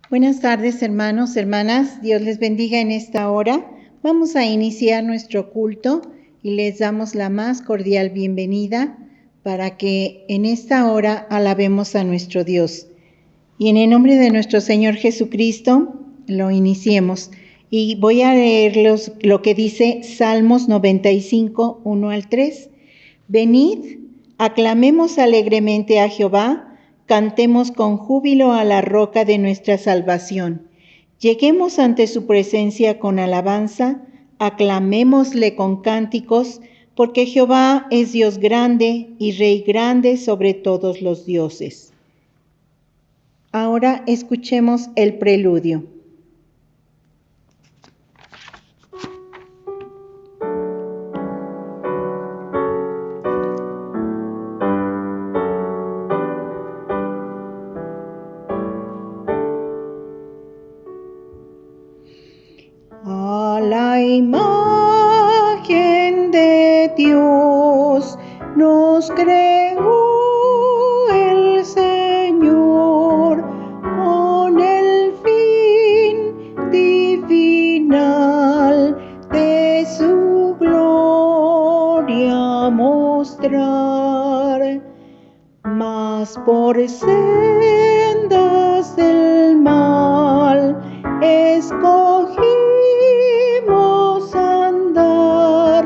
Buenas tardes, hermanos, hermanas. Dios les bendiga en esta hora. Vamos a iniciar nuestro culto y les damos la más cordial bienvenida para que en esta hora alabemos a nuestro Dios. Y en el nombre de nuestro Señor Jesucristo lo iniciemos. Y voy a leer lo que dice Salmos 95, 1 al 3. Venid, aclamemos alegremente a Jehová. Cantemos con júbilo a la roca de nuestra salvación. Lleguemos ante su presencia con alabanza, aclamémosle con cánticos, porque Jehová es Dios grande y Rey grande sobre todos los dioses. Ahora escuchemos el preludio. A la imagen de Dios nos creó el Señor con el fin divinal de su gloria mostrar, mas por sendas del mal escogimos andar,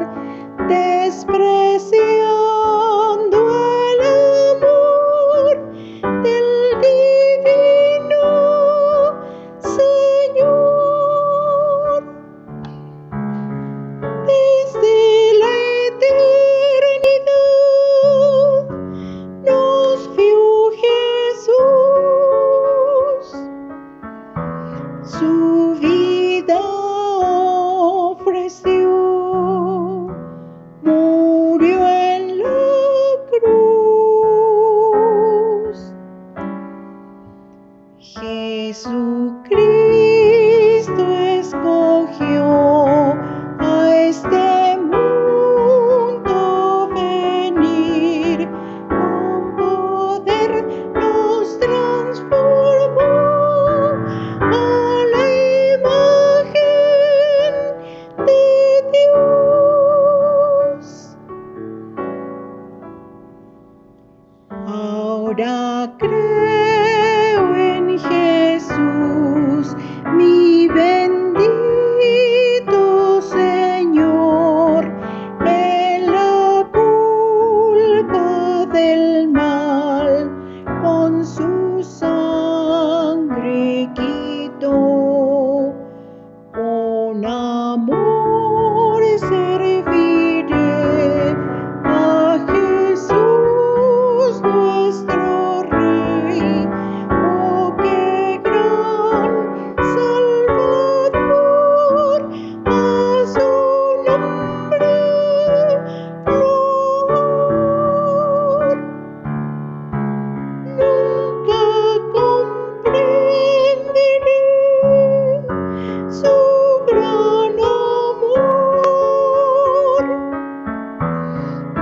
despreciando el amor del divino Señor. Desde la eternidad nos vio Jesús, su vida ofreció, murió en la cruz. Jesucristo escogió a este mundo venir, con poder nos transformó a la imagen de Dios. Ahora creo en Jesús, mi bendito Señor, en la culpa del mal con su sangre quitó. Con amor serviré a Jesús nuestro Rey. Oh, qué gran Salvador, a su nombre flor. Nunca comprenderé su gran amor,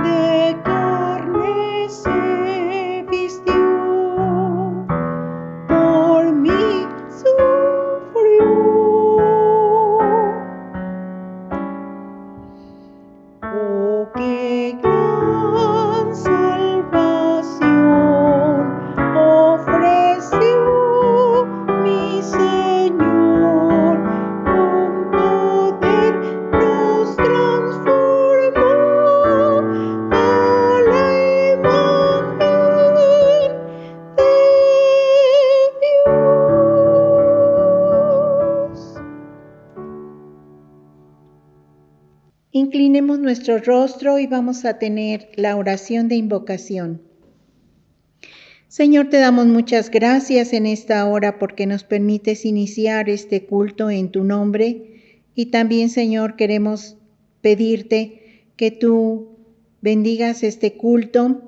de carne se vistió, por mí sufrió. Oh, qué gran salvación ofreció mi Señor, con poder nos transformó a la imagen de Dios. Inclinemos nuestro rostro y vamos a tener la oración de invocación. Señor, te damos muchas gracias en esta hora porque nos permites iniciar este culto en tu nombre y también, Señor, queremos pedirte que tú bendigas este culto,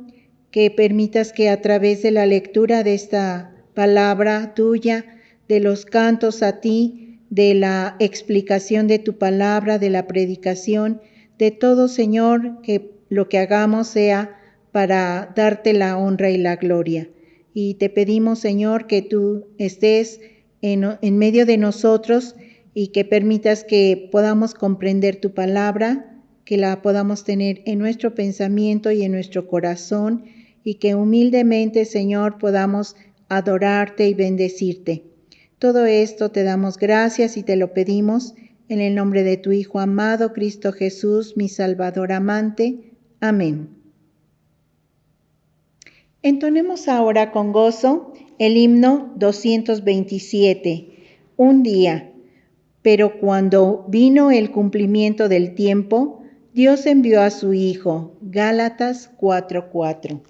que permitas que a través de la lectura de esta palabra tuya, de los cantos a ti, de la explicación de tu palabra, de la predicación, de todo, Señor, que lo que hagamos sea para darte la honra y la gloria. Y te pedimos, Señor, que tú estés en medio de nosotros y que permitas que podamos comprender tu palabra, que la podamos tener en nuestro pensamiento y en nuestro corazón y que humildemente, Señor, podamos adorarte y bendecirte. Todo esto te damos gracias y te lo pedimos en el nombre de tu Hijo amado, Cristo Jesús, mi Salvador amante. Amén. Entonemos ahora con gozo el himno 227, un día. Pero cuando vino el cumplimiento del tiempo, Dios envió a su Hijo. Gálatas 4:4.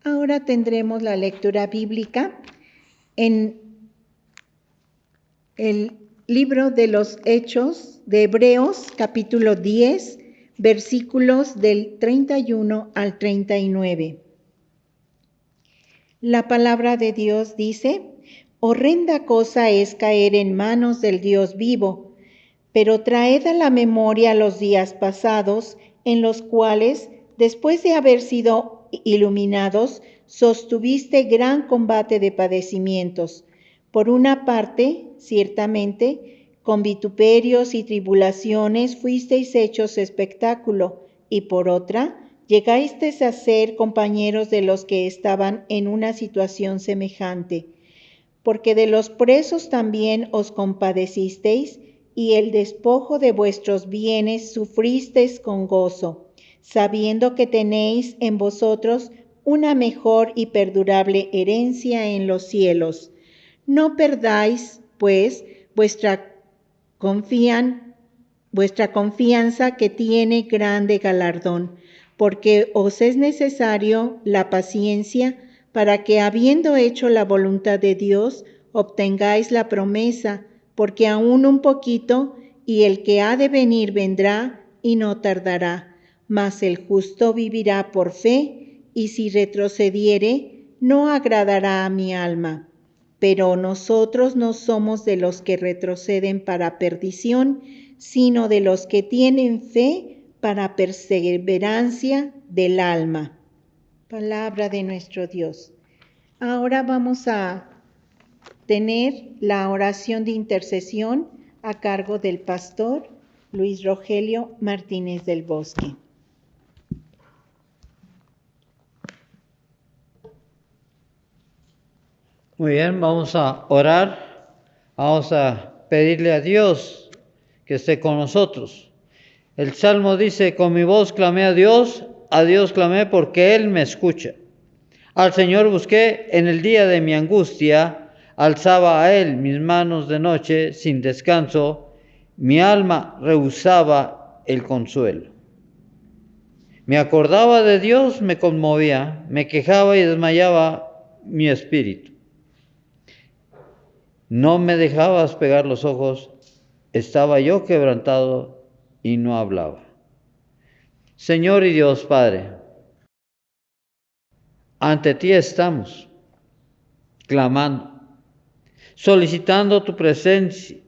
Ahora tendremos la lectura bíblica en el libro de los Hechos de Hebreos, capítulo 10, versículos del 31 al 39. La palabra de Dios dice: horrenda cosa es caer en manos del Dios vivo, pero traed a la memoria los días pasados, en los cuales, después de haber sido iluminados, sostuviste gran combate de padecimientos. Por una parte, ciertamente, con vituperios y tribulaciones fuisteis hechos espectáculo, y por otra, llegasteis a ser compañeros de los que estaban en una situación semejante, porque de los presos también os compadecisteis, y el despojo de vuestros bienes sufristeis con gozo, sabiendo que tenéis en vosotros una mejor y perdurable herencia en los cielos. No perdáis, pues, vuestra confianza, que tiene grande galardón, porque os es necesario la paciencia, para que, habiendo hecho la voluntad de Dios, obtengáis la promesa, porque aún un poquito, y el que ha de venir vendrá, y no tardará. Mas el justo vivirá por fe, y si retrocediere, no agradará a mi alma. Pero nosotros no somos de los que retroceden para perdición, sino de los que tienen fe para perseverancia del alma. Palabra de nuestro Dios. Ahora vamos a tener la oración de intercesión a cargo del pastor Luis Rogelio Martínez del Bosque. Muy bien, vamos a orar, vamos a pedirle a Dios que esté con nosotros. El Salmo dice: con mi voz clamé a Dios clamé porque Él me escucha. Al Señor busqué en el día de mi angustia, alzaba a Él mis manos de noche sin descanso, mi alma rehusaba el consuelo. Me acordaba de Dios, me conmovía, me quejaba y desmayaba mi espíritu. No me dejabas pegar los ojos, estaba yo quebrantado y no hablaba. Señor y Dios Padre, ante ti estamos, clamando, solicitando tu presencia,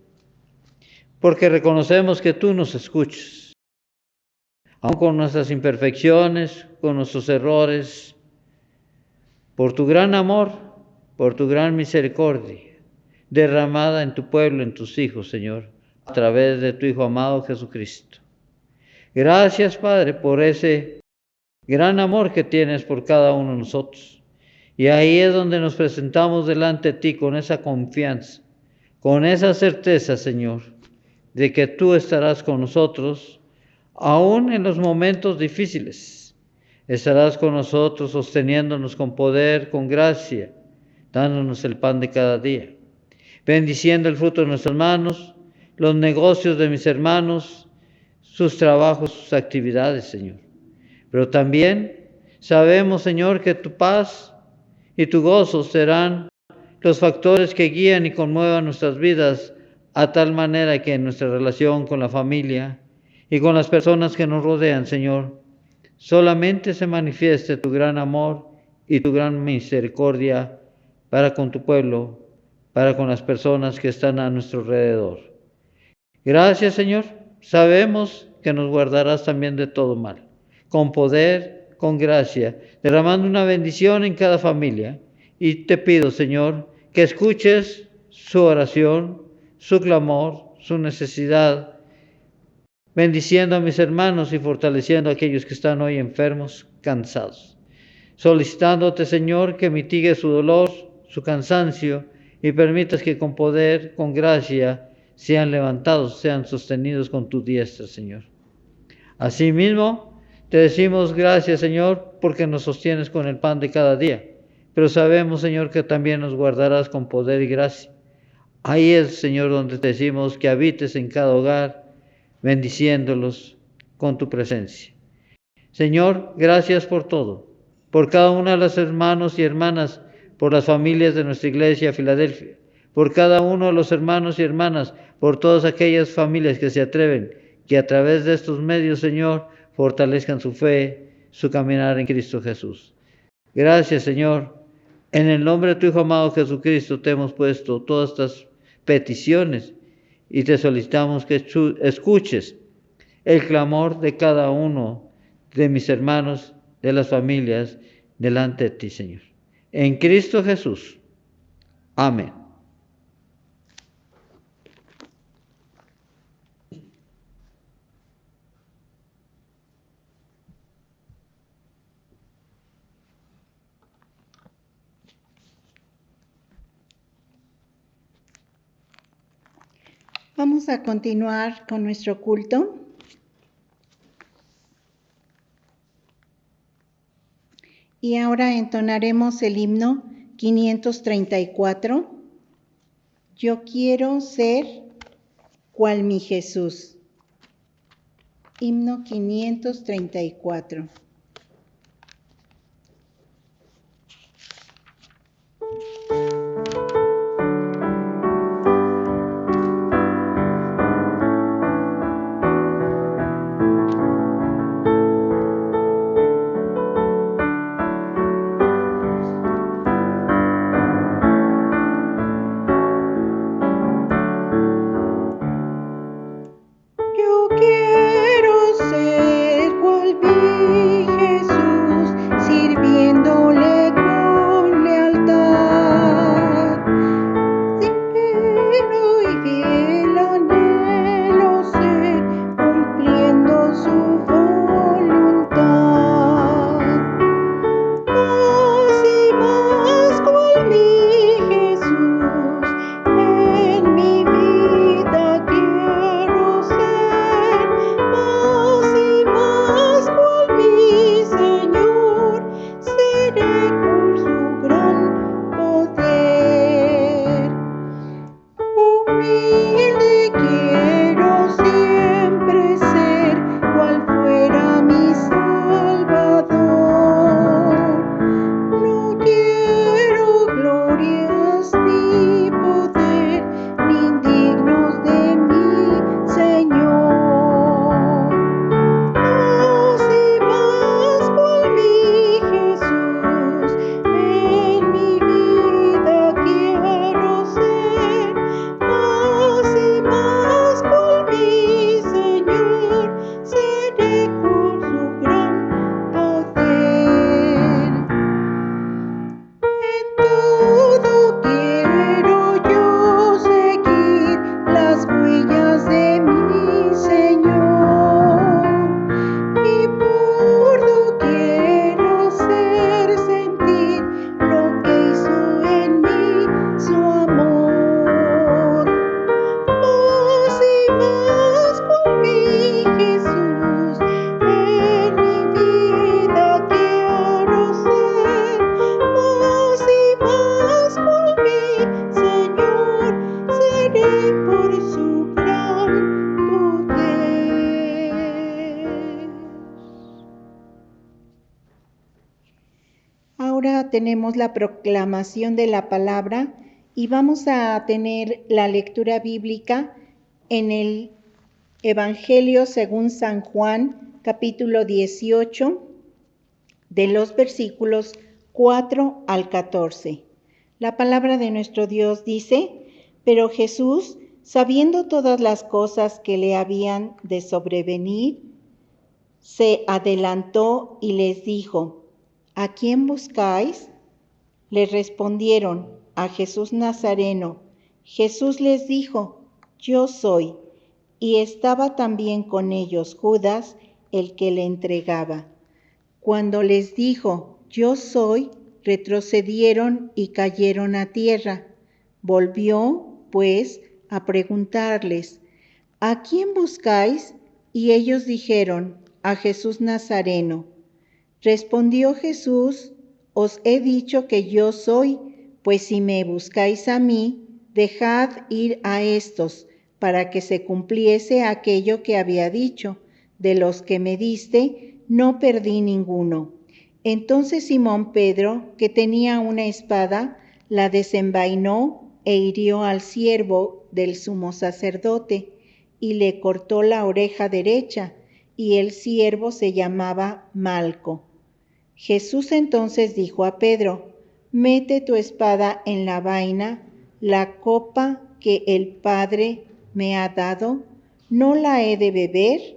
porque reconocemos que tú nos escuchas, aun con nuestras imperfecciones, con nuestros errores, por tu gran amor, por tu gran misericordia, derramada en tu pueblo, en tus hijos, Señor, a través de tu Hijo amado Jesucristo. Gracias, Padre, por ese gran amor que tienes por cada uno de nosotros. Y ahí es donde nos presentamos delante de ti con esa confianza, con esa certeza, Señor, de que tú estarás con nosotros, aún en los momentos difíciles. Estarás con nosotros sosteniéndonos con poder, con gracia, dándonos el pan de cada día, bendiciendo el fruto de nuestras manos, los negocios de mis hermanos, sus trabajos, sus actividades, Señor. Pero también sabemos, Señor, que tu paz y tu gozo serán los factores que guían y conmuevan nuestras vidas, a tal manera que en nuestra relación con la familia y con las personas que nos rodean, Señor, solamente se manifieste tu gran amor y tu gran misericordia para con tu pueblo, para con las personas que están a nuestro alrededor. Gracias, Señor. Sabemos que nos guardarás también de todo mal, con poder, con gracia, derramando una bendición en cada familia. Y te pido, Señor, que escuches su oración, su clamor, su necesidad, bendiciendo a mis hermanos y fortaleciendo a aquellos que están hoy enfermos, cansados. Solicitándote, Señor, que mitigue su dolor, su cansancio, y permitas que con poder, con gracia, sean levantados, sean sostenidos con tu diestra, Señor. Asimismo, te decimos gracias, Señor, porque nos sostienes con el pan de cada día, pero sabemos, Señor, que también nos guardarás con poder y gracia. Ahí es, Señor, donde te decimos que habites en cada hogar, bendiciéndolos con tu presencia. Señor, gracias por todo. por cada una de los hermanos y hermanas, por las familias de nuestra iglesia Filadelfia, por cada uno de los hermanos y hermanas, por todas aquellas familias que se atreven, que a través de estos medios, Señor, fortalezcan su fe, su caminar en Cristo Jesús. Gracias, Señor. En el nombre de tu Hijo amado Jesucristo te hemos puesto todas estas peticiones y te solicitamos que escuches el clamor de cada uno de mis hermanos, de las familias, delante de ti, Señor. En Cristo Jesús. Amén. Vamos a continuar con nuestro culto. Y ahora entonaremos el himno 534. Yo quiero ser cual mi Jesús. Himno 534. Ahora tenemos la proclamación de la palabra y vamos a tener la lectura bíblica en el Evangelio según San Juan, capítulo 18, de los versículos 4 al 14. La palabra de nuestro Dios dice: pero Jesús, sabiendo todas las cosas que le habían de sobrevenir, se adelantó y les dijo: ¿a quién buscáis? Le respondieron: a Jesús Nazareno. Jesús les dijo: yo soy. Y estaba también con ellos Judas, el que le entregaba. Cuando les dijo: yo soy, retrocedieron y cayeron a tierra. Volvió, pues, a preguntarles: ¿a quién buscáis? Y ellos dijeron: a Jesús Nazareno. Respondió Jesús: os he dicho que yo soy, pues si me buscáis a mí, dejad ir a estos, para que se cumpliese aquello que había dicho: de los que me diste, no perdí ninguno. Entonces Simón Pedro, que tenía una espada, la desenvainó e hirió al siervo del sumo sacerdote, y le cortó la oreja derecha, y el siervo se llamaba Malco. Jesús entonces dijo a Pedro: mete tu espada en la vaina, la copa que el Padre me ha dado, ¿no la he de beber?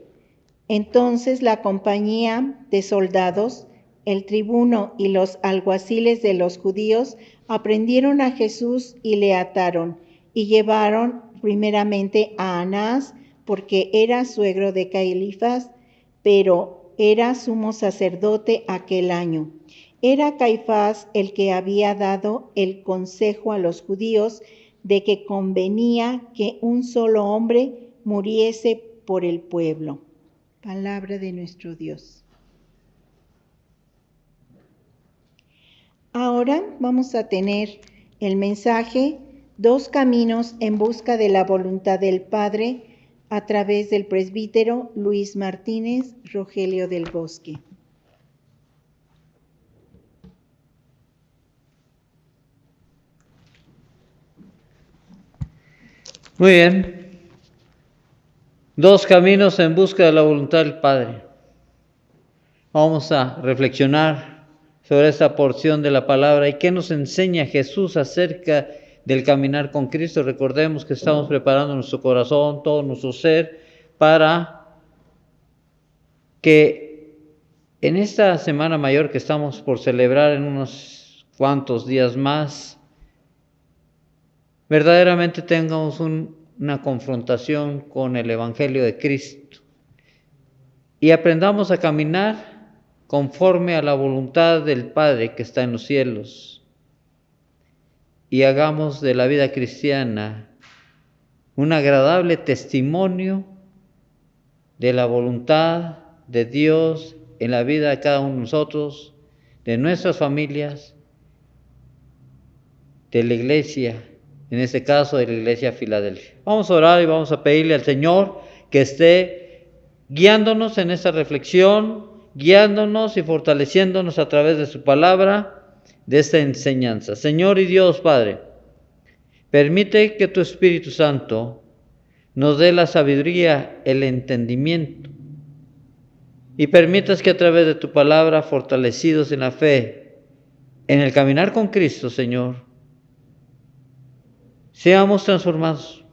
Entonces la compañía de soldados, el tribuno y los alguaciles de los judíos aprendieron a Jesús y le ataron, y llevaron primeramente a Anás, porque era suegro de Caifás, pero era sumo sacerdote aquel año. Era Caifás el que había dado el consejo a los judíos de que convenía que un solo hombre muriese por el pueblo. Palabra de nuestro Dios. Ahora vamos a tener el mensaje Dos caminos en busca de la voluntad del Padre, a través del presbítero Luis Martínez Rogelio del Bosque. Muy bien. Dos caminos en busca de la voluntad del Padre. Vamos a reflexionar sobre esta porción de la palabra y qué nos enseña Jesús acerca del caminar con Cristo. Recordemos que estamos preparando nuestro corazón, todo nuestro ser, para que en esta Semana Mayor que estamos por celebrar en unos cuantos días más, verdaderamente tengamos una confrontación con el Evangelio de Cristo y aprendamos a caminar conforme a la voluntad del Padre que está en los cielos, y hagamos de la vida cristiana un agradable testimonio de la voluntad de Dios en la vida de cada uno de nosotros, de nuestras familias, de la iglesia, en este caso de la iglesia de Filadelfia. Vamos a orar y vamos a pedirle al Señor que esté guiándonos en esta reflexión, guiándonos y fortaleciéndonos a través de su palabra, de esta enseñanza. Señor y Dios Padre, permite que tu Espíritu Santo nos dé la sabiduría, el entendimiento, y permitas que a través de tu palabra, fortalecidos en la fe, en el caminar con Cristo, Señor, seamos transformados,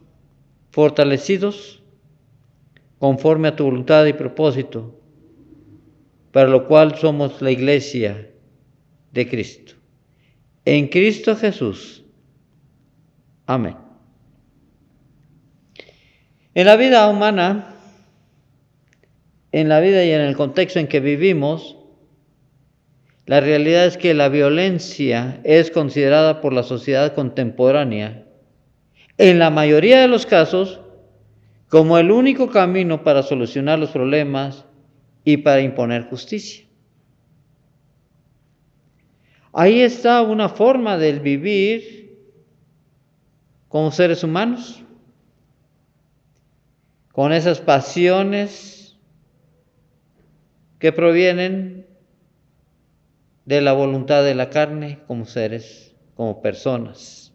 fortalecidos conforme a tu voluntad y propósito, para lo cual somos la iglesia de Cristo. En Cristo Jesús. Amén. En la vida humana, en la vida y en el contexto en que vivimos, la realidad es que la violencia es considerada por la sociedad contemporánea, en la mayoría de los casos, como el único camino para solucionar los problemas y para imponer justicia. Ahí está una forma del vivir como seres humanos, con esas pasiones que provienen de la voluntad de la carne como seres, como personas,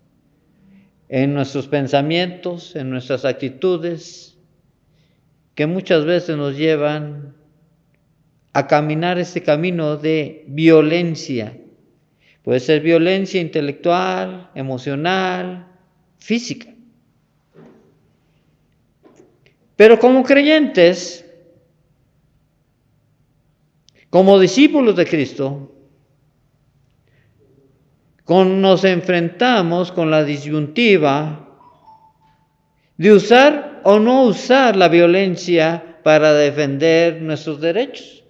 en nuestros pensamientos, en nuestras actitudes, que muchas veces nos llevan a caminar este camino de violencia. Puede ser violencia intelectual, emocional, física. Pero como creyentes, como discípulos de Cristo, nos enfrentamos con la disyuntiva de usar o no usar la violencia para defender nuestros derechos.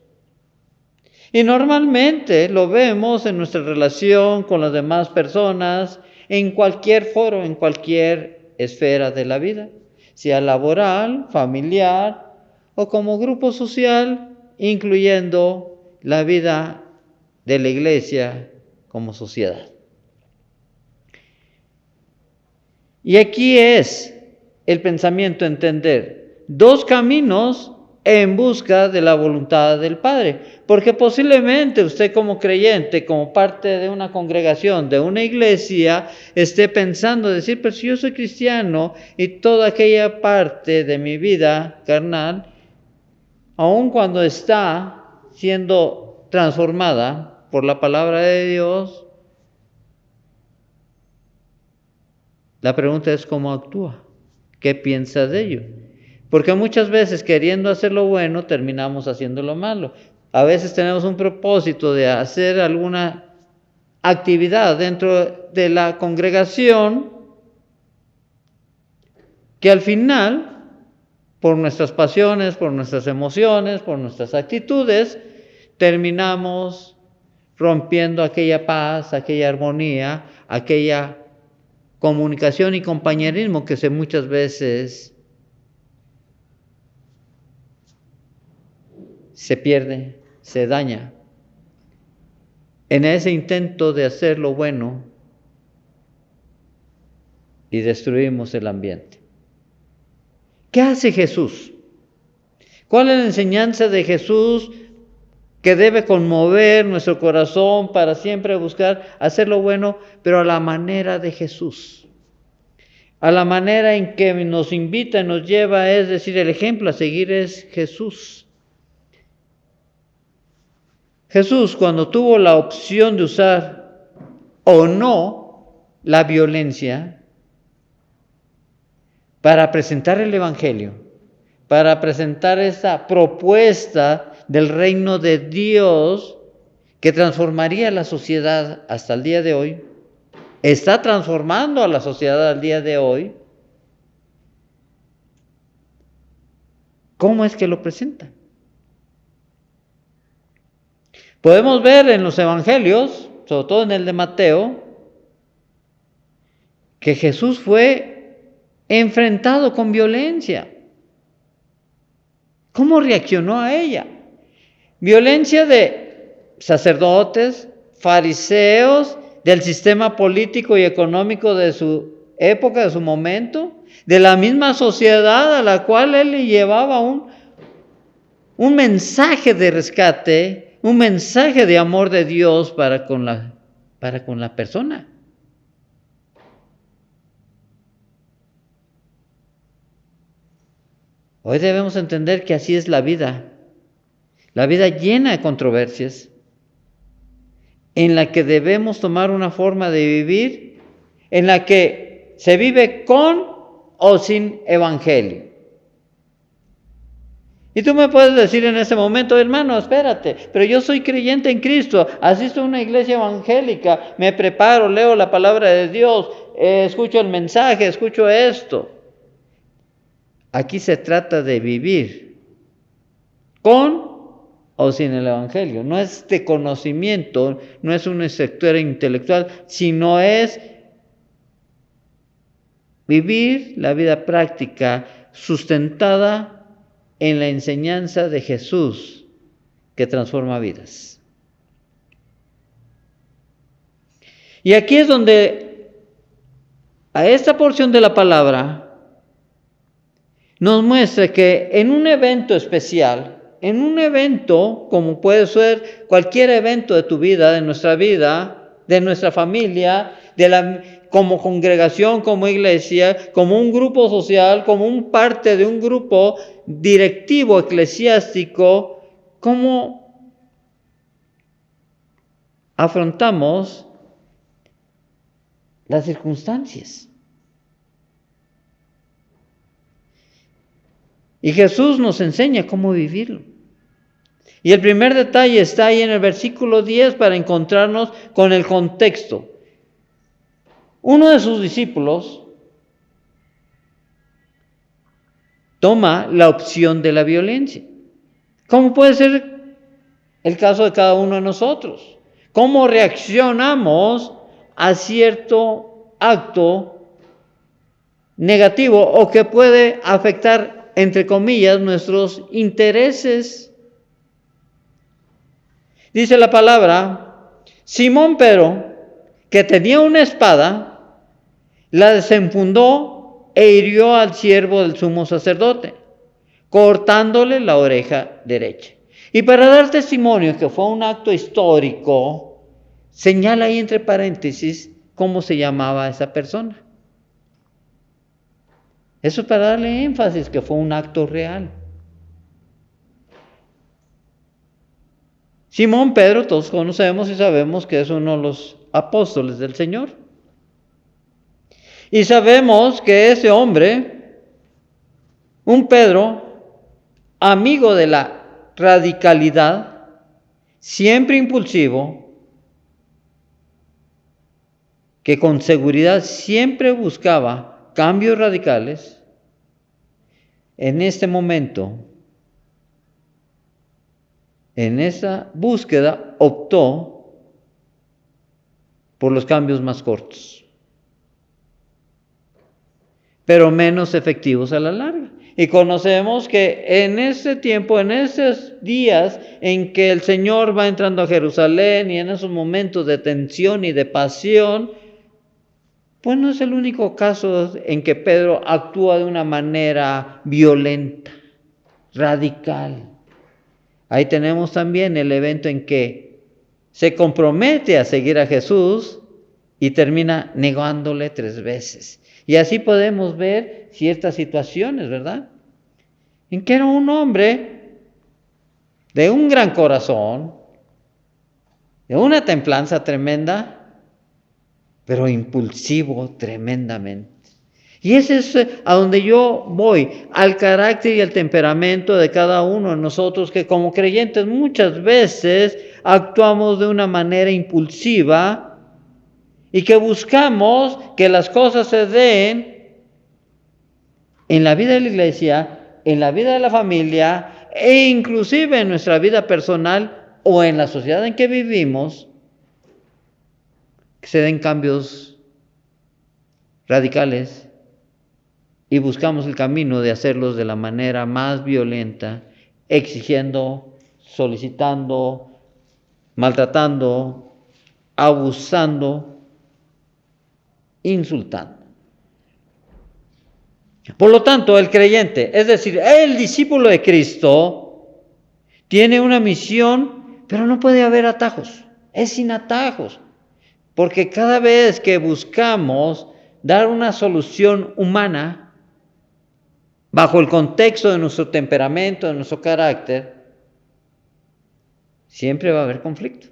Y normalmente lo vemos en nuestra relación con las demás personas, en cualquier foro, en cualquier esfera de la vida, sea laboral, familiar o como grupo social, incluyendo la vida de la iglesia como sociedad. Y aquí es el pensamiento entender dos caminos en busca de la voluntad del Padre. Porque posiblemente usted como creyente, como parte de una congregación, de una iglesia, esté pensando, decir, pero si yo soy cristiano y toda aquella parte de mi vida carnal, aun cuando está siendo transformada por la palabra de Dios, la pregunta es cómo actúa, qué piensa de ello. Porque muchas veces queriendo hacer lo bueno, terminamos haciendo lo malo. A veces tenemos un propósito de hacer alguna actividad dentro de la congregación que al final, por nuestras pasiones, por nuestras emociones, por nuestras actitudes, terminamos rompiendo aquella paz, aquella armonía, aquella comunicación y compañerismo que muchas veces se pierde, se daña en ese intento de hacer lo bueno y destruimos el ambiente. ¿Qué hace Jesús? ¿Cuál es la enseñanza de Jesús que debe conmover nuestro corazón para siempre buscar hacer lo bueno, pero a la manera de Jesús? A la manera en que nos invita y nos lleva, es decir, el ejemplo a seguir es Jesús. Jesús, cuando tuvo la opción de usar o no la violencia para presentar el Evangelio, para presentar esa propuesta del reino de Dios que transformaría la sociedad hasta el día de hoy, está transformando a la sociedad al día de hoy, ¿cómo es que lo presenta? Podemos ver en los evangelios, sobre todo en el de Mateo, que Jesús fue enfrentado con violencia. ¿Cómo reaccionó a ella? Violencia de sacerdotes, fariseos, del sistema político y económico de su época, de su momento, de la misma sociedad a la cual él le llevaba un mensaje de rescate, un mensaje de amor de Dios para con la persona. Hoy debemos entender que así es la vida llena de controversias, en la que debemos tomar una forma de vivir, en la que se vive con o sin evangelio. Y tú me puedes decir en ese momento, hermano, espérate, pero yo soy creyente en Cristo, asisto a una iglesia evangélica, me preparo, leo la palabra de Dios, escucho el mensaje, escucho esto. Aquí se trata de vivir con o sin el evangelio. No es de conocimiento, no es una estructura intelectual, sino es vivir la vida práctica sustentada en la enseñanza de Jesús que transforma vidas. Y aquí es donde a esta porción de la palabra nos muestra que en un evento especial, en un evento como puede ser cualquier evento de tu vida, de nuestra vida, de nuestra familia, como congregación, como iglesia, como un grupo social, como un parte de un grupo directivo eclesiástico, ¿cómo afrontamos las circunstancias? Y Jesús nos enseña cómo vivirlo. Y el primer detalle está ahí en el versículo 10 para encontrarnos con el contexto. Uno de sus discípulos toma la opción de la violencia. ¿Cómo puede ser el caso de cada uno de nosotros? ¿Cómo reaccionamos a cierto acto negativo o que puede afectar, entre comillas, nuestros intereses? Dice la palabra, Simón pero, que tenía una espada, la desenfundó e hirió al siervo del sumo sacerdote, cortándole la oreja derecha. Y para dar testimonio que fue un acto histórico, señala ahí entre paréntesis cómo se llamaba esa persona. Eso es para darle énfasis que fue un acto real. Simón Pedro, todos conocemos y sabemos que es uno de los apóstoles del Señor. Y sabemos que ese hombre, un Pedro, amigo de la radicalidad, siempre impulsivo, que con seguridad siempre buscaba cambios radicales, en este momento, en esa búsqueda, optó por los cambios más cortos, pero menos efectivos a la larga. Y conocemos que en ese tiempo, en esos días en que el Señor va entrando a Jerusalén y en esos momentos de tensión y de pasión, pues no es el único caso en que Pedro actúa de una manera violenta, radical. Ahí tenemos también el evento en que se compromete a seguir a Jesús y termina negándole 3 veces. Y así podemos ver ciertas situaciones, ¿verdad? En que era un hombre de un gran corazón, de una templanza tremenda, pero impulsivo tremendamente. Y ese es a donde yo voy, al carácter y el temperamento de cada uno de nosotros, que como creyentes muchas veces actuamos de una manera impulsiva y que buscamos que las cosas se den en la vida de la iglesia, en la vida de la familia e inclusive en nuestra vida personal o en la sociedad en que vivimos, que se den cambios radicales y buscamos el camino de hacerlos de la manera más violenta, exigiendo, solicitando, maltratando, abusando, insultando. Por lo tanto, el creyente, es decir, el discípulo de Cristo, tiene una misión, pero no puede haber atajos, es sin atajos, porque cada vez que buscamos dar una solución humana, bajo el contexto de nuestro temperamento, de nuestro carácter, siempre va a haber conflicto.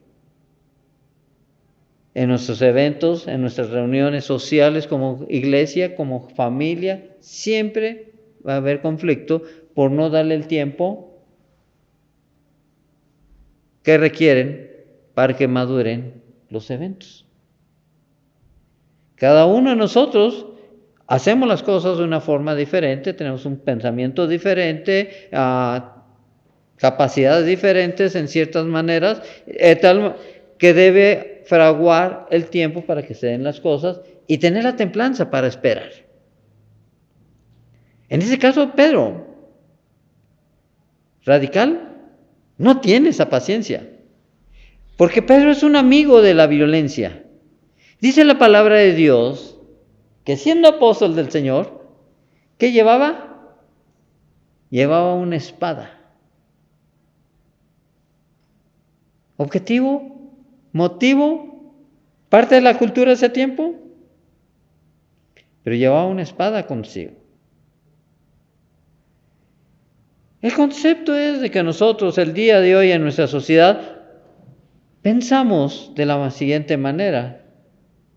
En nuestros eventos, en nuestras reuniones sociales como iglesia, como familia, siempre va a haber conflicto por no darle el tiempo que requieren para que maduren los eventos. Cada uno de nosotros hacemos las cosas de una forma diferente, tenemos un pensamiento diferente, capacidades diferentes en ciertas maneras, tal que debe fraguar el tiempo para que se den las cosas y tener la templanza para esperar. En ese caso, Pedro, radical, no tiene esa paciencia, porque Pedro es un amigo de la violencia. Dice la palabra de Dios que siendo apóstol del Señor, ¿qué llevaba? Llevaba una espada. ¿Objetivo? ¿Motivo? ¿Parte de la cultura de ese tiempo? Pero llevaba una espada consigo. El concepto es de que nosotros el día de hoy en nuestra sociedad pensamos de la siguiente manera,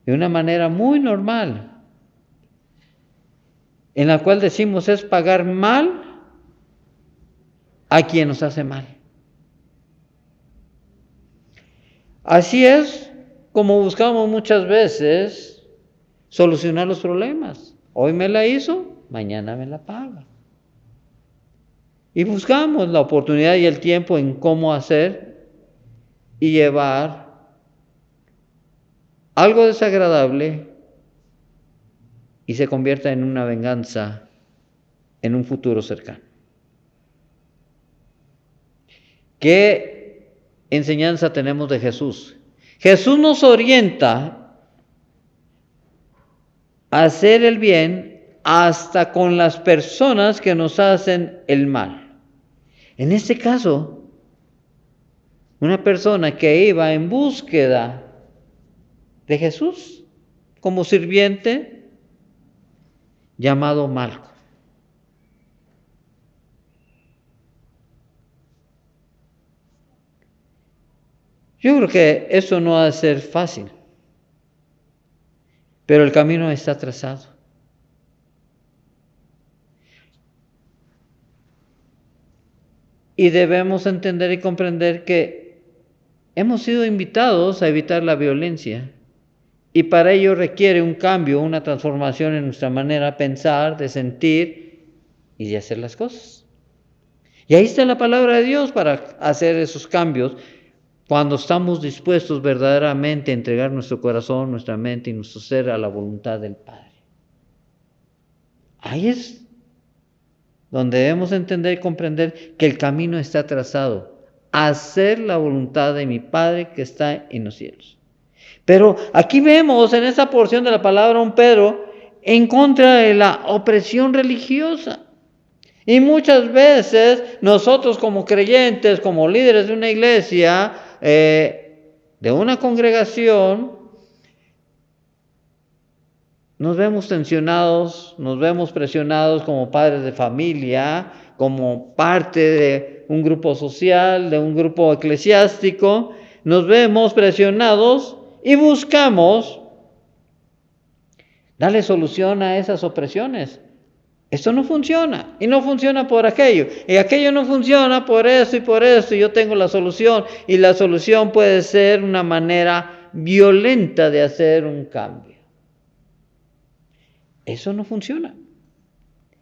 de una manera muy normal, en la cual decimos es pagar mal a quien nos hace mal. Así es como buscamos muchas veces solucionar los problemas. Hoy me la hizo, mañana me la paga. Y buscamos la oportunidad y el tiempo en cómo hacer y llevar algo desagradable y se convierta en una venganza en un futuro cercano. ¿Qué enseñanza tenemos de Jesús? Jesús nos orienta a hacer el bien hasta con las personas que nos hacen el mal. En este caso, una persona que iba en búsqueda de Jesús como sirviente, llamado Malco. Yo creo que eso no ha de ser fácil, pero el camino está trazado. Y debemos entender y comprender que hemos sido invitados a evitar la violencia. Y para ello requiere un cambio, una transformación en nuestra manera de pensar, de sentir y de hacer las cosas. Y ahí está la palabra de Dios para hacer esos cambios cuando estamos dispuestos verdaderamente a entregar nuestro corazón, nuestra mente y nuestro ser a la voluntad del Padre. Ahí es donde debemos entender y comprender que el camino está trazado, a hacer la voluntad de mi Padre que está en los cielos. Pero aquí vemos en esta porción de la palabra un Pedro en contra de la opresión religiosa. Y muchas veces nosotros como creyentes, como líderes de una iglesia, de una congregación, nos vemos tensionados, nos vemos presionados como padres de familia, como parte de un grupo social, de un grupo eclesiástico, nos vemos presionados y buscamos darle solución a esas opresiones. Esto no funciona, y no funciona por aquello, y aquello no funciona por eso, y yo tengo la solución, y la solución puede ser una manera violenta de hacer un cambio. Eso no funciona.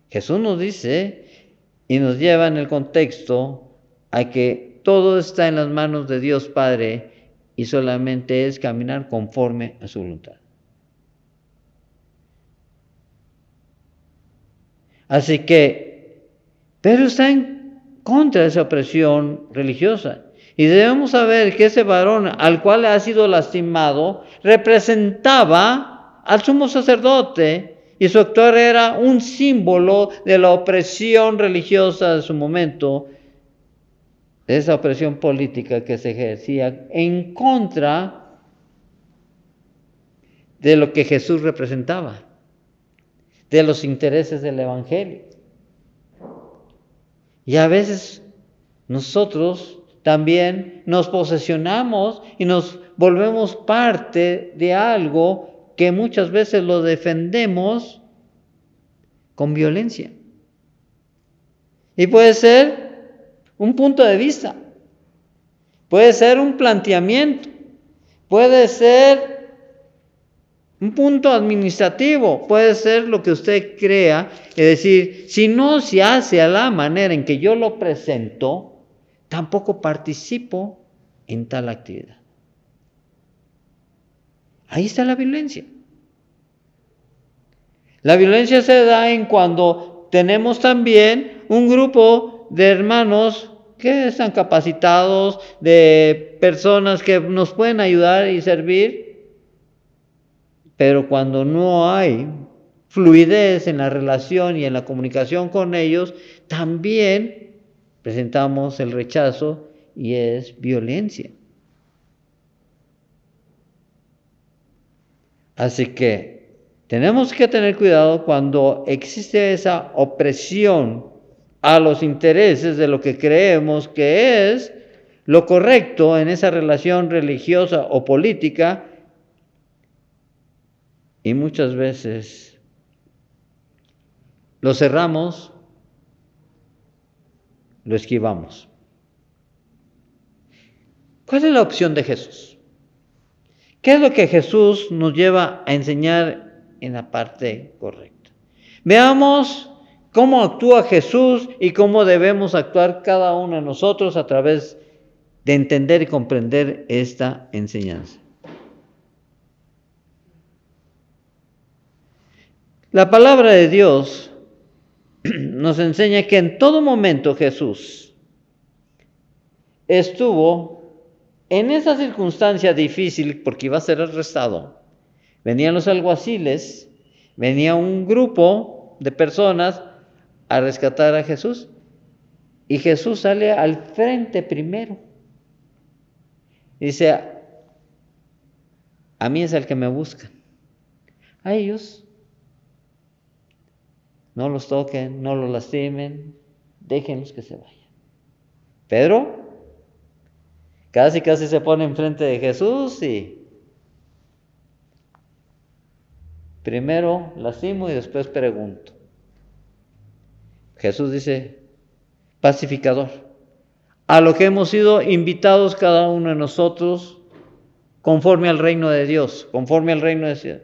Jesús nos dice y nos lleva en el contexto a que todo está en las manos de Dios Padre y solamente es caminar conforme a su voluntad. Así que Pedro está en contra de esa opresión religiosa. Y debemos saber que ese varón al cual ha sido lastimado representaba al sumo sacerdote y su actuar era un símbolo de la opresión religiosa de su momento, de esa opresión política que se ejercía en contra de lo que Jesús representaba, de los intereses del Evangelio. Y a veces nosotros también nos posesionamos y nos volvemos parte de algo que muchas veces lo defendemos con violencia. Y puede ser un punto de vista, puede ser un planteamiento, puede ser un punto administrativo, puede ser lo que usted crea, es decir, si no se hace a la manera en que yo lo presento, tampoco participo en tal actividad. Ahí está la violencia. La violencia se da en cuando tenemos también un grupo de hermanos que están capacitados, de personas que nos pueden ayudar y servir, pero cuando no hay fluidez en la relación y en la comunicación con ellos, también presentamos el rechazo y es violencia. Así que tenemos que tener cuidado cuando existe esa opresión a los intereses de lo que creemos que es lo correcto en esa relación religiosa o política, y muchas veces lo cerramos, lo esquivamos. ¿Cuál es la opción de Jesús? ¿Qué es lo que Jesús nos lleva a enseñar en la parte correcta? Veamos cómo actúa Jesús y cómo debemos actuar cada uno de nosotros a través de entender y comprender esta enseñanza. La palabra de Dios nos enseña que en todo momento Jesús estuvo en esa circunstancia difícil porque iba a ser arrestado. Venían los alguaciles, venía un grupo de personas a rescatar a Jesús. Y Jesús sale al frente primero. Dice, a mí es el que me buscan. A ellos no los toquen, no los lastimen, déjenlos que se vayan. Pedro casi se pone enfrente de Jesús y primero lastimo y después pregunto. Jesús dice, pacificador, a lo que hemos sido invitados cada uno de nosotros conforme al reino de Dios, conforme al reino de Dios.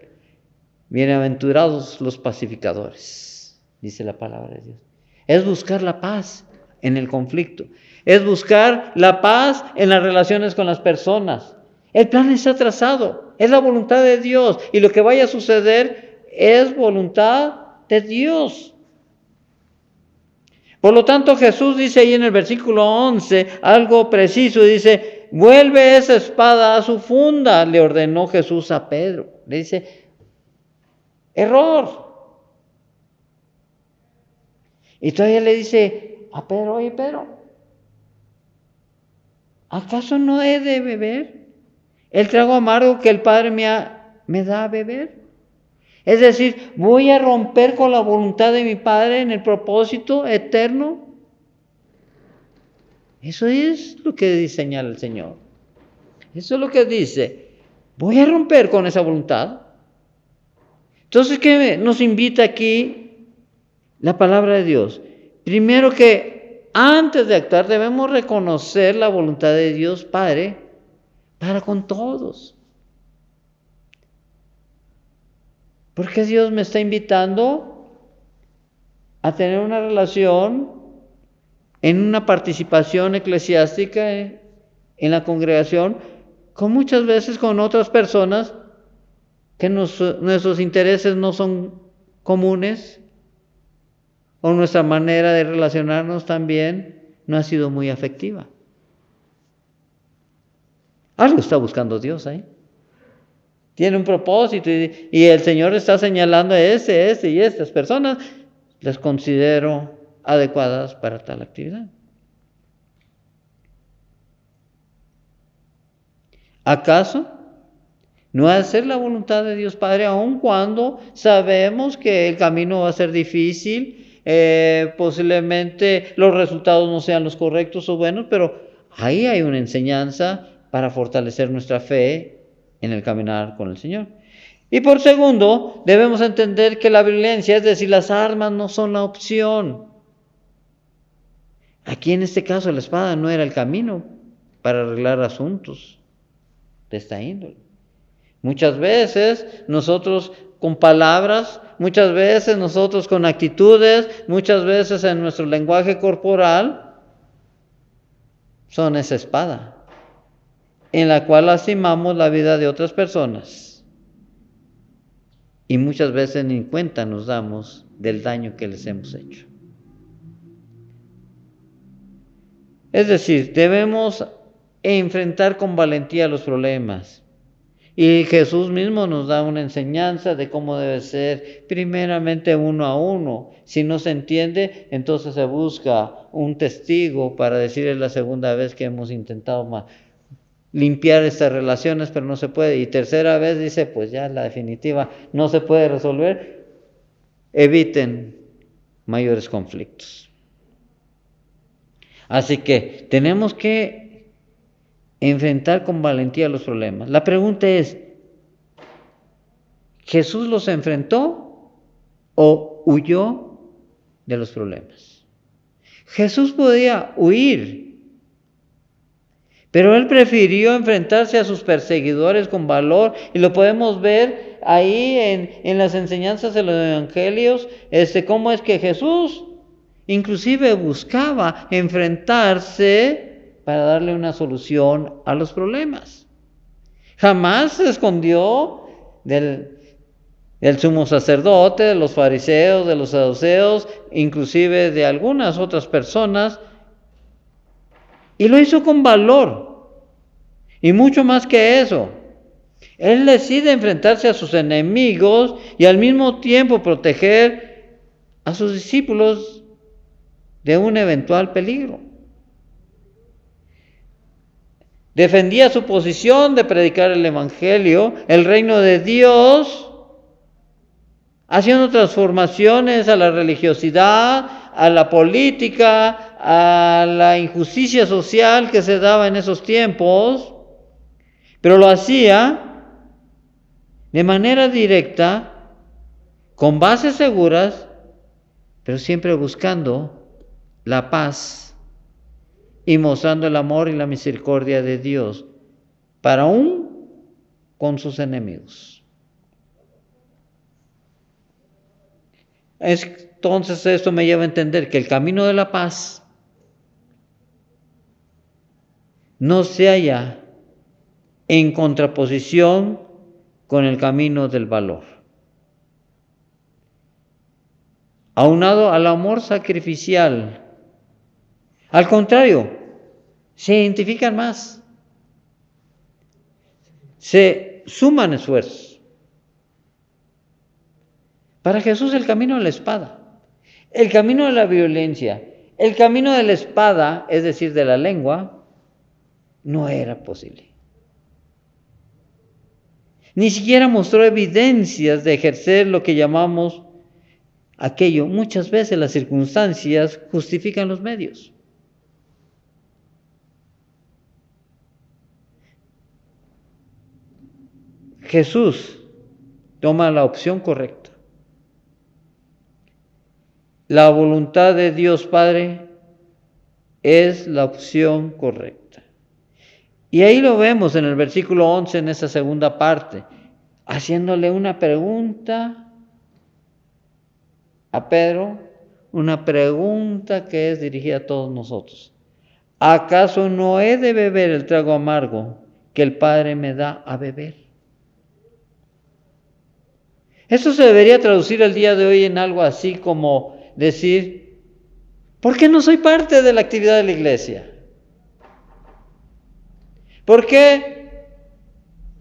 Bienaventurados los pacificadores, dice la palabra de Dios. Es buscar la paz en el conflicto, es buscar la paz en las relaciones con las personas. El plan está trazado, es la voluntad de Dios y lo que vaya a suceder es voluntad de Dios. Por lo tanto, Jesús dice ahí en el versículo 11 algo preciso, dice, vuelve esa espada a su funda, le ordenó Jesús a Pedro. Le dice, error. Y todavía le dice a Pedro, oye Pedro, ¿acaso no he de beber el trago amargo que el Padre me da a beber? Es decir, ¿voy a romper con la voluntad de mi Padre en el propósito eterno? Eso es lo que señala el Señor. Eso es lo que dice. ¿Voy a romper con esa voluntad? Entonces, ¿qué nos invita aquí la palabra de Dios? Primero que antes de actuar debemos reconocer la voluntad de Dios Padre para con todos. Porque Dios me está invitando a tener una relación en una participación eclesiástica en la congregación, con muchas veces con otras personas que nuestros intereses no son comunes, o nuestra manera de relacionarnos también no ha sido muy afectiva. Algo está buscando Dios ahí. Tiene un propósito y el Señor está señalando a este y estas personas, las considero adecuadas para tal actividad. ¿Acaso no ha de ser la voluntad de Dios Padre, aun cuando sabemos que el camino va a ser difícil, posiblemente los resultados no sean los correctos o buenos, pero ahí hay una enseñanza para fortalecer nuestra fe en el caminar con el Señor? Y por segundo, debemos entender que la violencia, es decir, las armas, no son la opción. Aquí en este caso la espada no era el camino para arreglar asuntos de esta índole. Muchas veces nosotros con palabras, muchas veces nosotros con actitudes, muchas veces en nuestro lenguaje corporal, son esa espada en la cual lastimamos la vida de otras personas. Y muchas veces ni cuenta nos damos del daño que les hemos hecho. Es decir, debemos enfrentar con valentía los problemas. Y Jesús mismo nos da una enseñanza de cómo debe ser, primeramente uno a uno. Si no se entiende, entonces se busca un testigo para decirle la segunda vez que hemos intentado limpiar estas relaciones, pero no se puede. Y tercera vez dice, pues ya la definitiva no se puede resolver. Eviten mayores conflictos. Así que tenemos que enfrentar con valentía los problemas. La pregunta es, ¿Jesús los enfrentó o huyó de los problemas? Jesús podía huir, pero Él prefirió enfrentarse a sus perseguidores con valor, y lo podemos ver ahí en las enseñanzas de los evangelios, cómo es que Jesús inclusive buscaba enfrentarse para darle una solución a los problemas. Jamás se escondió del sumo sacerdote, de los fariseos, de los saduceos, inclusive de algunas otras personas, y lo hizo con valor. Y mucho más que eso, Él decide enfrentarse a sus enemigos y al mismo tiempo proteger a sus discípulos de un eventual peligro. Defendía su posición de predicar el Evangelio, el reino de Dios, haciendo transformaciones a la religiosidad, a la política, a la injusticia social que se daba en esos tiempos, pero lo hacía de manera directa, con bases seguras, pero siempre buscando la paz y mostrando el amor y la misericordia de Dios para aún con sus enemigos. Entonces esto me lleva a entender que el camino de la paz no se halla en contraposición con el camino del valor. Aunado al amor sacrificial, al contrario, se identifican más, se suman esfuerzos. Para Jesús el camino de la espada, el camino de la violencia, el camino de la espada, es decir, de la lengua, no era posible. Ni siquiera mostró evidencias de ejercer lo que llamamos aquello. Muchas veces las circunstancias justifican los medios. Jesús toma la opción correcta. La voluntad de Dios Padre es la opción correcta. Y ahí lo vemos en el versículo 11, en esa segunda parte, haciéndole una pregunta a Pedro, una pregunta que es dirigida a todos nosotros. ¿Acaso no he de beber el trago amargo que el Padre me da a beber? Esto se debería traducir el día de hoy en algo así como decir, ¿por qué no soy parte de la actividad de la iglesia? ¿Por qué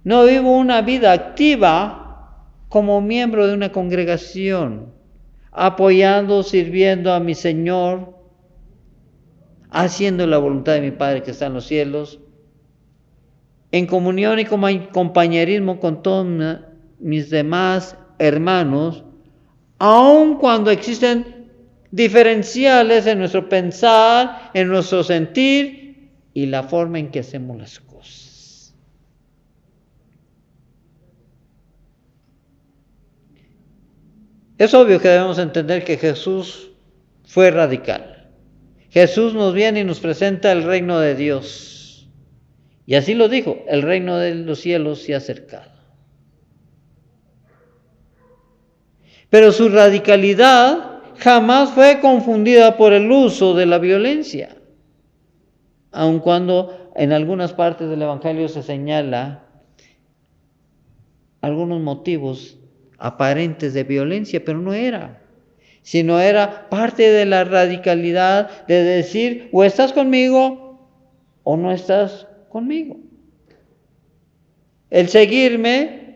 no vivo una vida activa como miembro de una congregación, apoyando, sirviendo a mi Señor, haciendo la voluntad de mi Padre que está en los cielos, en comunión y compañerismo con todos mis demás hermanos, aun cuando existen diferenciales en nuestro pensar, en nuestro sentir y la forma en que hacemos las cosas? Es obvio que debemos entender que Jesús fue radical. Jesús nos viene y nos presenta el reino de Dios. Y así lo dijo, el reino de los cielos se ha acercado. Pero su radicalidad jamás fue confundida por el uso de la violencia, aun cuando en algunas partes del Evangelio se señala algunos motivos aparentes de violencia, pero no era, sino era parte de la radicalidad de decir, o estás conmigo o no estás conmigo. El seguirme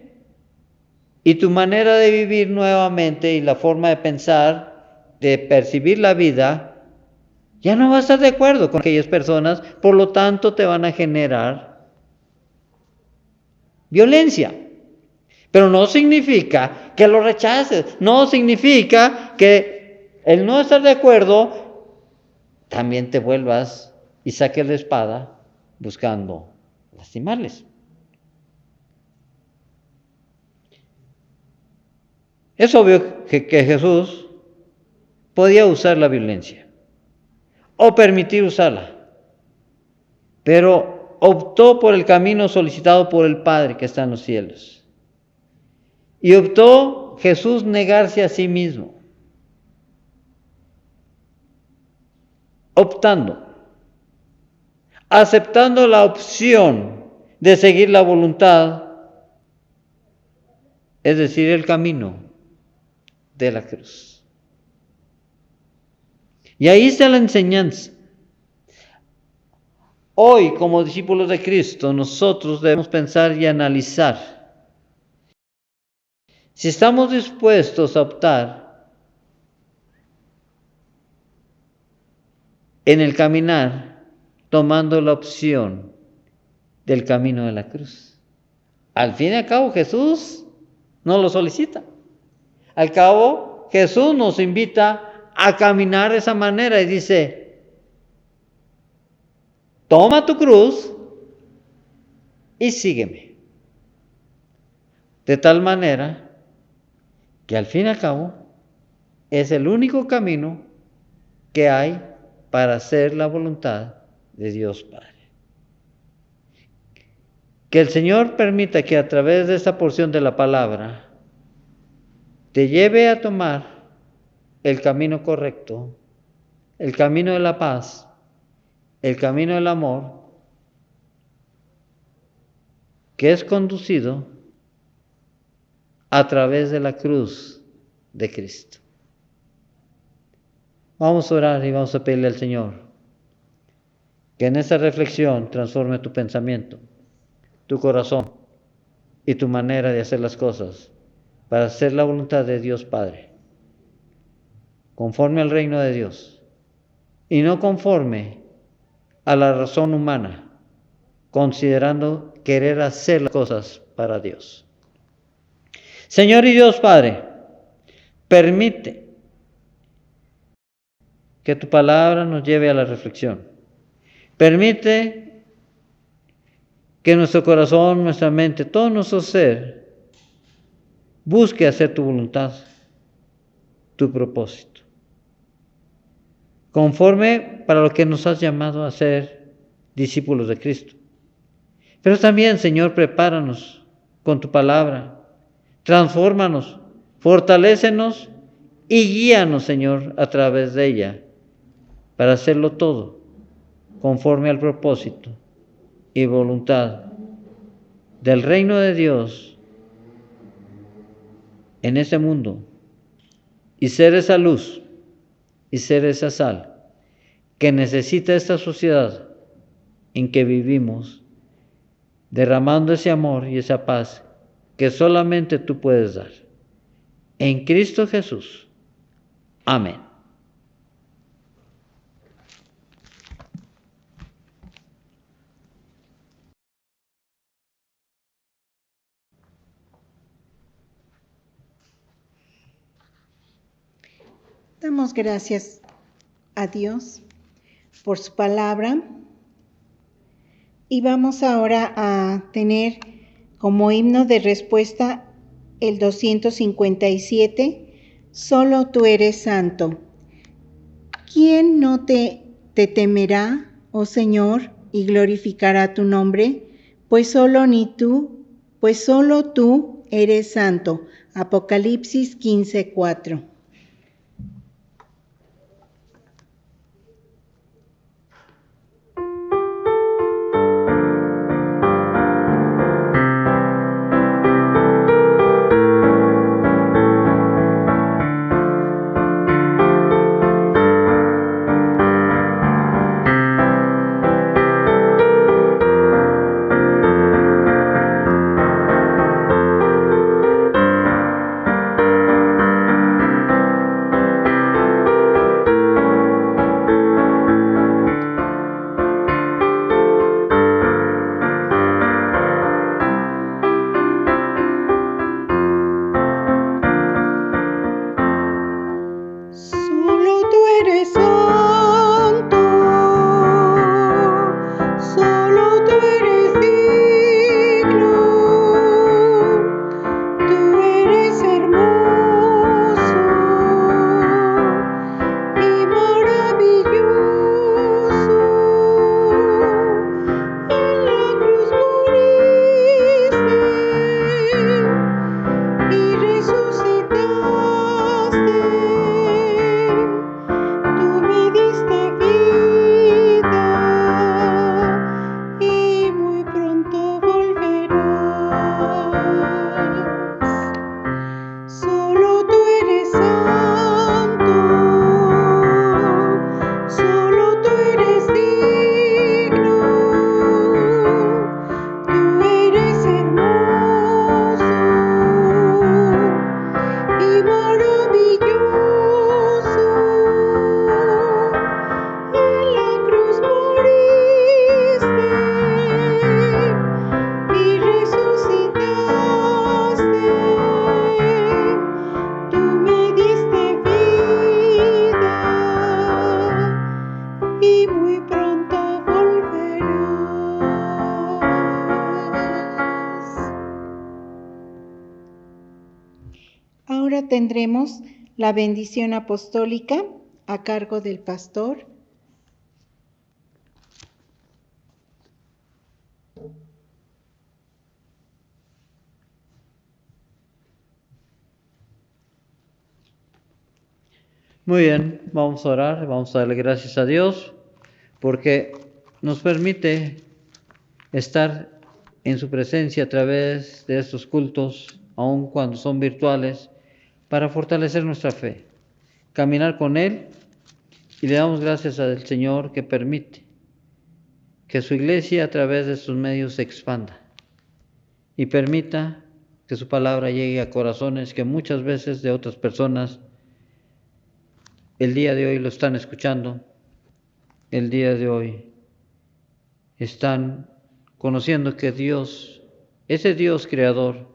y tu manera de vivir nuevamente y la forma de pensar, de percibir la vida, ya no vas a estar de acuerdo con aquellas personas, por lo tanto te van a generar violencia. Pero no significa que lo rechaces, no significa que el no estar de acuerdo también te vuelvas y saques la espada buscando lastimarles. Es obvio que Jesús podía usar la violencia o permitir usarla, pero optó por el camino solicitado por el Padre que está en los cielos. Y optó Jesús negarse a sí mismo, aceptando la opción de seguir la voluntad, es decir, el camino de la cruz. Y ahí está la enseñanza. Hoy, como discípulos de Cristo, nosotros debemos pensar y analizar si estamos dispuestos a optar en el caminar, tomando la opción del camino de la cruz. Al fin y al cabo, Jesús nos lo solicita. Al cabo, Jesús nos invita a caminar de esa manera y dice: toma tu cruz y sígueme. De tal manera que al fin y al cabo es el único camino que hay para hacer la voluntad de Dios Padre. Que el Señor permita que a través de esta porción de la palabra te lleve a tomar el camino correcto, el camino de la paz, el camino del amor, que es conducido a través de la cruz de Cristo. Vamos a orar y vamos a pedirle al Señor que en esta reflexión transforme tu pensamiento, tu corazón y tu manera de hacer las cosas para hacer la voluntad de Dios Padre, conforme al reino de Dios y no conforme a la razón humana, considerando querer hacer las cosas para Dios. Señor y Dios Padre, permite que tu palabra nos lleve a la reflexión. Permite que nuestro corazón, nuestra mente, todo nuestro ser busque hacer tu voluntad, tu propósito, conforme para lo que nos has llamado a ser discípulos de Cristo. Pero también, Señor, prepáranos con tu palabra, transfórmanos, fortalécenos y guíanos, Señor, a través de ella, para hacerlo todo conforme al propósito y voluntad del reino de Dios en este mundo, y ser esa luz y ser esa sal que necesita esta sociedad en que vivimos, derramando ese amor y esa paz que solamente tú puedes dar. En Cristo Jesús. Amén. Damos gracias a Dios por su palabra y vamos ahora a tener como himno de respuesta el 257, Solo tú eres santo. ¿Quién no te temerá, oh Señor, y glorificará tu nombre? Pues solo tú eres santo. Apocalipsis 15:4. Ahora tendremos la bendición apostólica a cargo del pastor. Muy bien, vamos a orar, vamos a darle gracias a Dios porque nos permite estar en su presencia a través de estos cultos, aun cuando son virtuales, para fortalecer nuestra fe, caminar con Él, y le damos gracias al Señor que permite que su iglesia a través de sus medios se expanda y permita que su palabra llegue a corazones que muchas veces de otras personas el día de hoy lo están escuchando, el día de hoy están conociendo que Dios, ese Dios creador,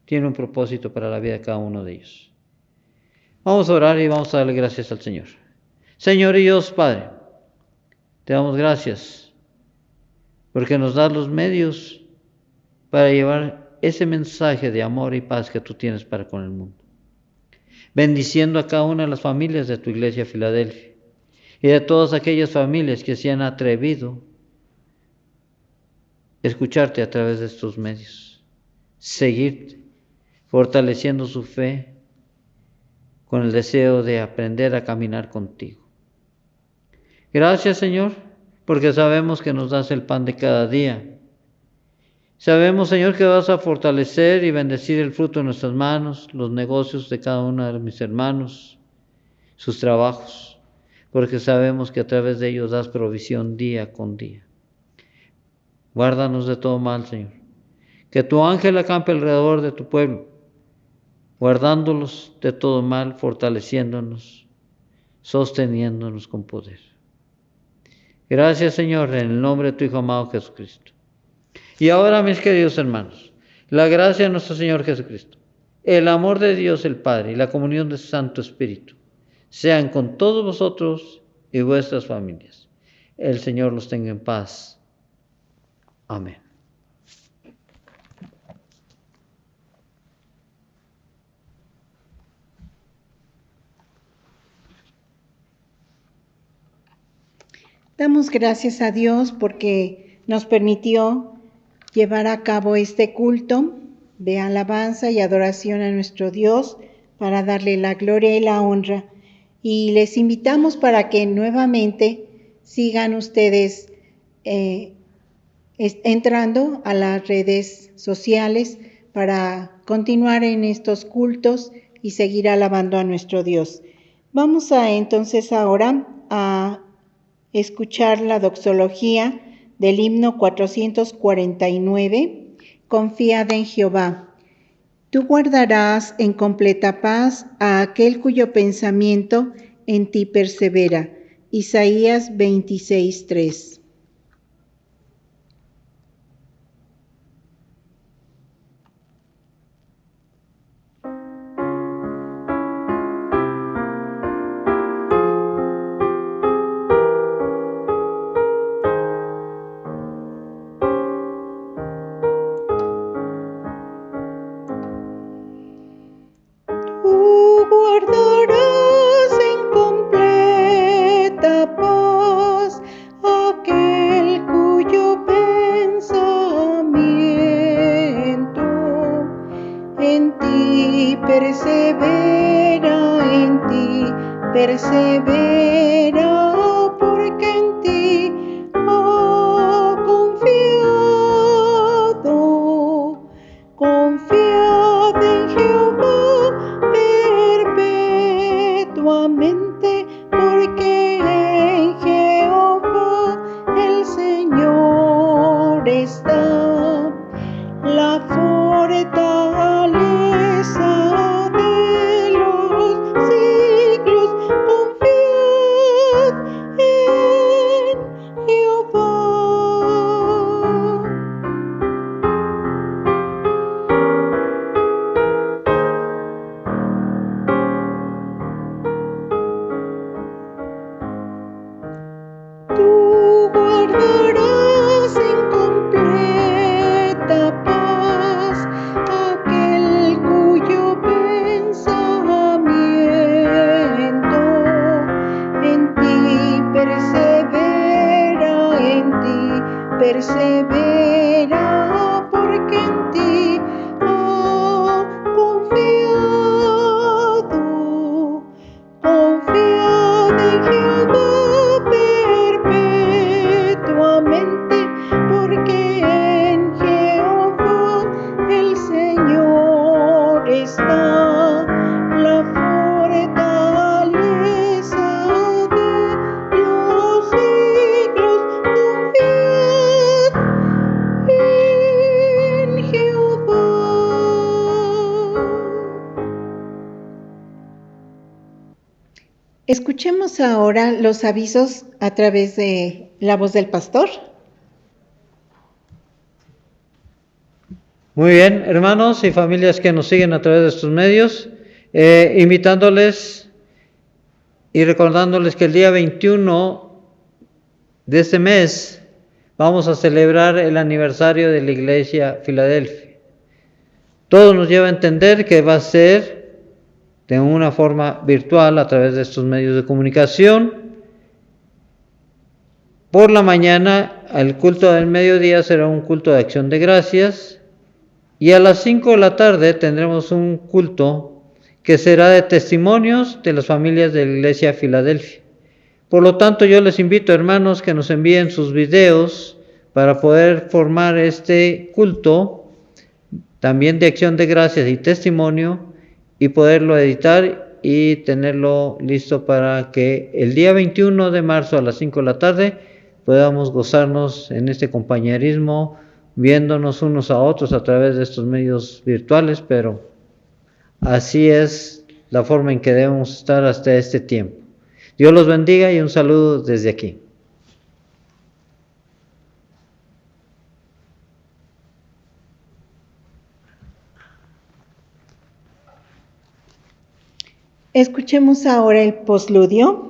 tiene un propósito para la vida de cada uno de ellos. Vamos a orar y vamos a darle gracias al Señor. Señor y Dios Padre, te damos gracias porque nos das los medios para llevar ese mensaje de amor y paz que tú tienes para con el mundo. Bendiciendo a cada una de las familias de tu iglesia Filadelfia y de todas aquellas familias que se han atrevido a escucharte a través de estos medios, seguirte, fortaleciendo su fe con el deseo de aprender a caminar contigo. Gracias, Señor, porque sabemos que nos das el pan de cada día. Sabemos, Señor, que vas a fortalecer y bendecir el fruto de nuestras manos, los negocios de cada uno de mis hermanos, sus trabajos, porque sabemos que a través de ellos das provisión día con día. Guárdanos de todo mal, Señor. Que tu ángel acampe alrededor de tu pueblo, guardándolos de todo mal, fortaleciéndonos, sosteniéndonos con poder. Gracias, Señor, en el nombre de tu Hijo amado Jesucristo. Y ahora, mis queridos hermanos, la gracia de nuestro Señor Jesucristo, el amor de Dios el Padre y la comunión de su Santo Espíritu sean con todos vosotros y vuestras familias. El Señor los tenga en paz. Amén. Damos gracias a Dios porque nos permitió llevar a cabo este culto de alabanza y adoración a nuestro Dios para darle la gloria y la honra. Y les invitamos para que nuevamente sigan ustedes entrando a las redes sociales para continuar en estos cultos y seguir alabando a nuestro Dios. Vamos a entonces ahora a escuchar la doxología del himno 449, Confiad en Jehová. Tú guardarás en completa paz a aquel cuyo pensamiento en ti persevera. Isaías 26:3. Persevera, porque en ti ha confiado. Confiad en Jehová perpetuamente, porque en Jehová el Señor está. La fortaleza de los siglos, confiad Escuchemos ahora los avisos a través de la voz del pastor. Muy bien, hermanos y familias que nos siguen a través de estos medios, invitándoles y recordándoles que el día 21 de este mes vamos a celebrar el aniversario de la Iglesia Filadelfia. Todo nos lleva a entender que va a ser de una forma virtual a través de estos medios de comunicación. Por la mañana, el culto del mediodía será un culto de acción de gracias, y a las 5 de la tarde tendremos un culto que será de testimonios de las familias de la Iglesia Filadelfia. Por lo tanto, yo les invito, hermanos, que nos envíen sus videos para poder formar este culto, también de acción de gracias y testimonio, y poderlo editar y tenerlo listo para que el día 21 de marzo a las 5 de la tarde podamos gozarnos en este compañerismo, viéndonos unos a otros a través de estos medios virtuales, pero así es la forma en que debemos estar hasta este tiempo. Dios los bendiga y un saludo desde aquí. Escuchemos ahora el postludio.